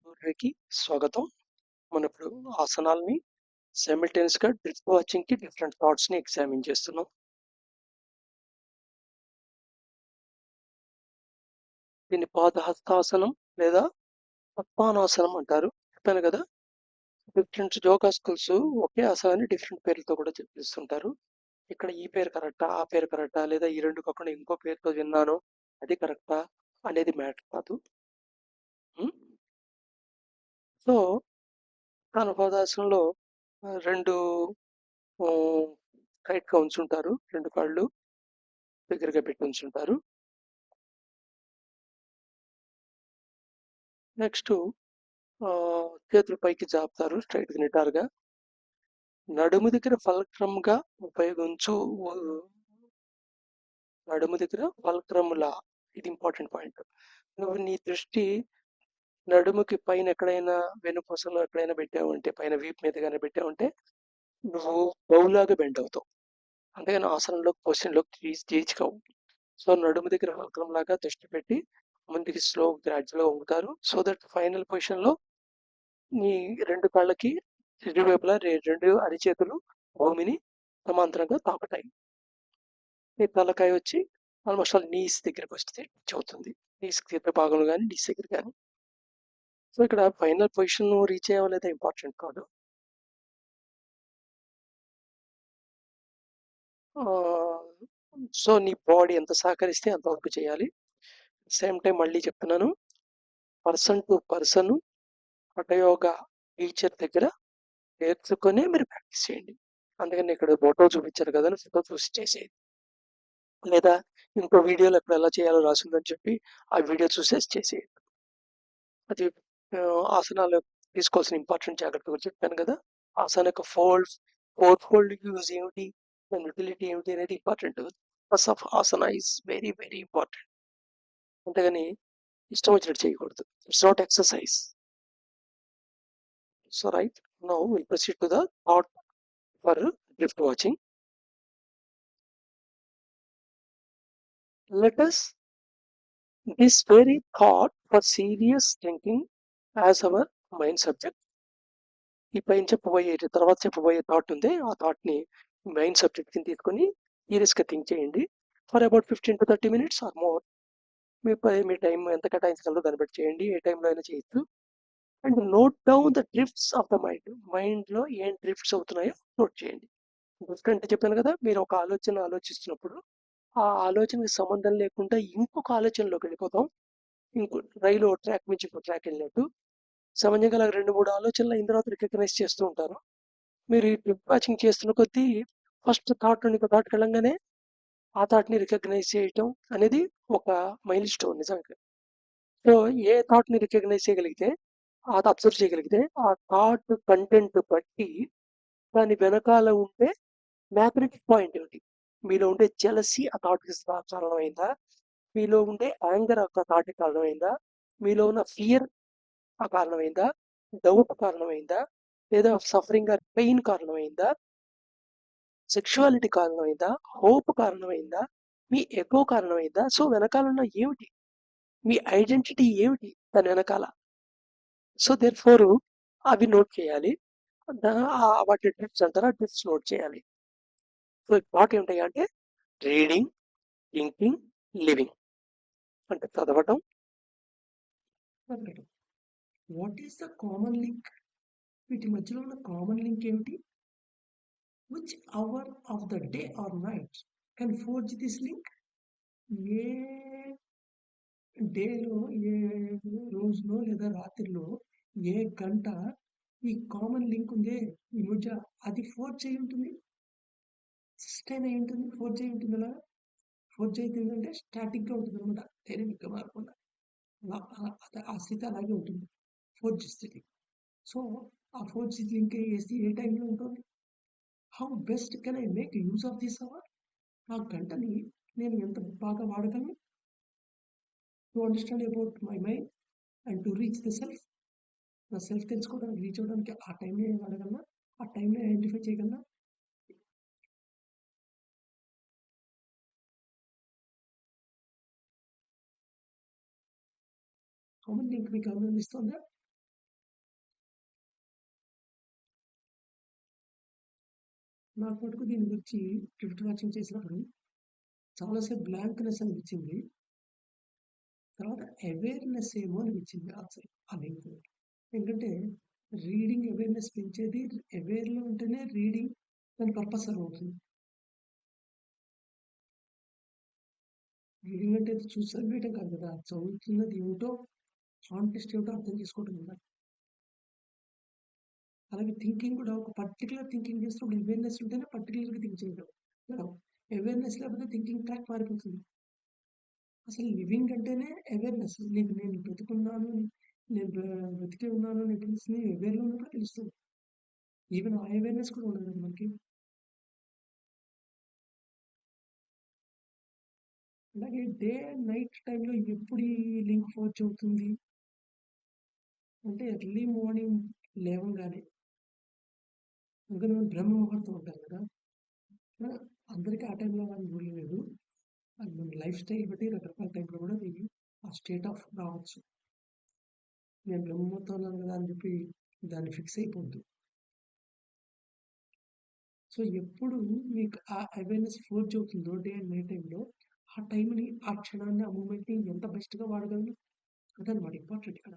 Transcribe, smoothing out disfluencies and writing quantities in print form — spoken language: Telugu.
ట్యూటోరియల్‌కి స్వాగతం. మనం ఇప్పుడు ఆసనాల్ని సైమల్టేనియస్‌గా డ్రిఫ్ట్ వాచింగ్‌కి డిఫరెంట్ థాట్స్‌ని ఎగ్జామిన్ చేస్తున్నాం. దీన్ని పాదహస్తాసనం లేదా పద్మానాసనం అంటారు. చెప్పాను కదా! డిఫరెంట్ యోగా స్కూల్స్ ఒకే ఆసనాన్ని డిఫరెంట్ పేర్లతో కూడా పిలుస్తుంటారు. ఇక్కడ ఈ పేరు కరెక్టా? ఆ పేరు కరెక్టా? లేదా ఈ 2 కాకుండా ఇంకో పేరుతో విన్నాను. అది కరెక్టా? అనేది మ్యాటర్ కాదు. హ్మ్. సో, పాదాసనంలో 2 స్ట్రెయిట్‌గా ఉంచుంటారు. 2 కాళ్ళు దగ్గరగా పెట్టి ఉంచుంటారు. నెక్స్ట్ చేతులు పైకి జాపుతారు స్ట్రైట్‌గా నిటారుగా. నడుము దగ్గర ఫల్క్రమ్‌గా ఉపయోగించు నడుము దగ్గర ఫల్క్రమ్‌లా ఇది ఇంపార్టెంట్ పాయింట్. నువ్వు నీ దృష్టి నడుముకి పైన ఎక్కడైనా వెన్నుపూసలో ఎక్కడైనా పెట్టావంటే పైన వీపు మీద గాని పెట్టావంటే నువ్వు బౌలాగా బెండ్ అవుతావు. అంతేగాని ఆసనంలోకి పొజిషన్‌లోకి తీసుకోవు. సో నడుము దగ్గర ఫల్క్రమ్ లాగా దృష్టి పెట్టి ముందుకి స్లో గ్రాడ్యువల్‌గా వంగుతారు. సో దట్ ఫైనల్ పొజిషన్‌లో నీ 2 కాళ్ళకి ఇరువైపులా 2 అరిచేతులు భూమిని సమాంతరంగా తాకుతాయి. నీ తలకాయ వచ్చి ఆల్మోస్ట్ ఆల్ నీస్ దగ్గరికి వస్తే టచ్ అవుతుంది. నీస్ కింద భాగంలో కానీ నీస్ దగ్గర కానీ. సో ఇక్కడ ఫైనల్ పొజిషన్ రీచ్ అయ్యావా లేదా ఇంపార్టెంట్ కాదు. సో నీ బాడీ ఎంత సహకరిస్తే అంతవరకు చేయాలి. సేమ్ టైం మళ్ళీ చెప్తున్నాను, person to person hatha yoga teacher దగ్గర నేర్చుకునే మీరు ప్రాక్టీస్ చేయండి. అందుకని ఇక్కడ ఫోటో చూపించారు కదా, ఫోటో చూసి చేసేది. లేదా ఇంకో వీడియోలో ఎక్కడ ఎలా చేయాలో రాసిందని చెప్పి ఆ వీడియో చూసేసి చేసేది. అది ఆసనాలు తీసుకోవాల్సిన ఇంపార్టెంట్ జాగ్రత్త గురించి చెప్పాను కదా. ఆసన యొక్క ఫోర్ ఫోల్డ్ యూజ్ ఏమిటి, దాని యూటిలిటీ ఏమిటి అనేది important. Purpose of Haasan is very very important. అంతేగాని ఇష్టం వచ్చినట్టు చేయకూడదు. It's not exercise. So right now will proceed to the thought for drift watching. Let us this very thought for serious thinking as our main subject. ఈ పైన చెప్పబోయే తర్వాత చెప్పబోయే థాట్ ఉంది, ఆ థాట్ ని మెయిన్ సబ్జెక్ట్ కింద తీసుకొని సీరియస్ గా థింక్ చేయండి for about 15 to 30 minutes or more. మీ టైం ఎంత కేటాయించగలరో దాన్ని బట్టి చేయండి, ఏ టైంలో అయినా చేయొచ్చు. And note down the drifts of the mind. Mind లో ఏం డ్రిఫ్ట్స్ అవుతున్నాయో నోట్ చేయండి. డ్రిఫ్ట్ అంటే చెప్పాను కదా, మీరు ఒక ఆలోచన ఆలోచిస్తున్నప్పుడు ఆ ఆలోచనకి సంబంధం లేకుండా ఇంకొక ఆలోచనలోకి వెళ్ళిపోతాం. ఇంకో రైలు ట్రాక్ నుంచి ఇంకో ట్రాక్ వెళ్ళినట్టు సహజంగా అలా 2-3 ఆలోచనలు అయిన తర్వాత రికగ్నైజ్ చేస్తూ ఉంటారు. మీరు ఈ ట్రిప్ వాచింగ్ చేస్తున్న కొద్దీ ఫస్ట్ థాట్ నుండి ఇంకో థాట్కి వెళ్ళంగానే ఆ థాట్ని రికగ్నైజ్ చేయటం అనేది ఒక మైల్ స్టోన్ నిజంగా. సో ఏ థాట్ని రికగ్నైజ్ చేయగలిగితే, అబ్జర్వ్ చేయగలిగితే ఆ థాట్ కంటెంట్ బట్టి దాని వెనకాల ఉండే మ్యాగ్నెటిక్ పాయింట్ ఏమిటి, మీలో ఉండే జెలసీ ఆ థాట్కి కారణమైందా, మీలో ఉండే యాంగర్ ఒక థాట్కి కారణమైందా, మీలో ఉన్న ఫియర్ ఆ కారణమైందా, డౌట్ కారణమైందా, లేదా సఫరింగ్ ఆర్ పెయిన్ కారణమైందా, సెక్షువాలిటీ కారణమైందా, హోప్ కారణమైందా, మీ ఎగో కారణమైందా. సో వెనకాలన్న ఏమిటి, మీ ఐడెంటిటీ ఏమిటి దాని వెనకాల. సో దేర్ ఫోర్ అవి నోట్ చేయాలి. వాటి డ్రిఫ్ట్స్ అంటారా, డ్రిఫ్ట్స్ నోట్ చేయాలి. సో థాట్ ఏమిటాయి అంటే రీడింగ్, థింకింగ్, లివింగ్. అంటే చదవటం, what is the common link, వీటి మధ్యలో ఉన్న కామన్ లింక్ ఏమిటి. Which hour of the day or night can forge this link. ఏ డేలో, ఏ రోజులో లేదా రాత్రిలో, ఏ గంట ఈ కామన్ లింక్ ఉందే ఈ మధ్య, అది ఫోర్జ్ అయి ఉంటుంది, సస్టైన్ అయి ఉంటుంది, ఫోర్జ్ అయి ఉంటుంది. అలా ఫోర్జ్ అవుతుంది అంటే స్టాటిక్గా ఉంటుంది అనమాట, డైనమిక్గా మారకుండా. ఆ స్థితి అలాగే ఉంటుంది, ఫోర్జ్ స్థితి. సో ఆ ఫోర్జ్ లింక్ వేసి ఏ టైంలో ఉంటుంది. How best can I make use of this hour. ఆ గంటని నేను ఎంత బాగా వాడగలను to understand about my mind and to reach the self. నా సెల్ఫ్ తెలుసుకోవడానికి, రీచ్ అవ్వడానికి ఆ టైంలో వాడగలనా, ఆ టైంలో ఐడెంటిఫై చేయగలనా. కామన్ లింక్ మీకు అనిపిస్తుందా. నాకు మటుకు దీని గురించి డ్రిఫ్ట్ వాచింగ్ చేసినప్పుడు చాలా సేపు బ్లాంక్‌నెస్ అనిపించింది. తర్వాత అవేర్‌నెస్ ఏమో అనిపించింది అసలు ఆ లింక్. ఎందుకంటే రీడింగ్ అవేర్‌నెస్ పెంచేది అవేర్‌లో ఉంటేనే రీడింగ్ దాని పర్పస్ సర్వ్ అవుతుంది. రీడింగ్ అంటే చూసి చదివేయటం కాదు కదా! చదువుతున్నది ఏమిటో కాంటెక్స్ట్ ఏమిటో అర్థం చేసుకోవటం ఉండాలి. అలాగే థింకింగ్ కూడా ఒక పర్టిక్యులర్ థింకింగ్ చేసినప్పుడు అవేర్‌నెస్ ఉంటేనే పర్టిక్యులర్‌గా థింక్ చేయగలం. అవేర్‌నెస్ లేకపోతే థింకింగ్ ట్రాక్ మారిపోతుంది. అసలు లివింగ్ అంటేనే అవేర్‌నెస్. నేను బ్రతికున్నాను, నేను బ్రతికే ఉన్నాను అనే తెలుస్తుంది అవేర్‌లో ఉన్నప్పుడు తెలుస్తుంది. ఈవెన్ ఆ అవేర్‌నెస్ కూడా ఉండదు కదా మనకి. అలాగే డే అండ్ నైట్ టైంలో ఎప్పుడు ఈ లింక్ ఫోర్జ్ అవుతుంది అంటే ఎర్లీ మార్నింగ్ లేవంగానే. ఇంకా మేము బ్రహ్మ ముహూర్తం ఉంటాం కదా! అందరికీ ఆ టైంలో అని రూల్ లేదు. అది మన లైఫ్ స్టైల్ బట్టి రకరకాల టైంలో కూడా ఇది ఆ స్టేట్ ఆఫ్ రావచ్చు. నేను బ్రహ్మ ముహూర్తంలో ఉన్నాను కదా అని చెప్పి దాన్ని ఫిక్స్ అయిపోద్దు. సో ఎప్పుడు మీకు ఆ అవేర్‌నెస్ ఫోర్జ్ అవుతుందో డే అండ్ నైట్ టైంలో, ఆ టైంని, ఆ క్షణాన్ని, ఆ మూమెంట్‌ని ఎంత బెస్ట్‌గా వాడగలను అదనమాట ఇంపార్టెంట్ ఇక్కడ.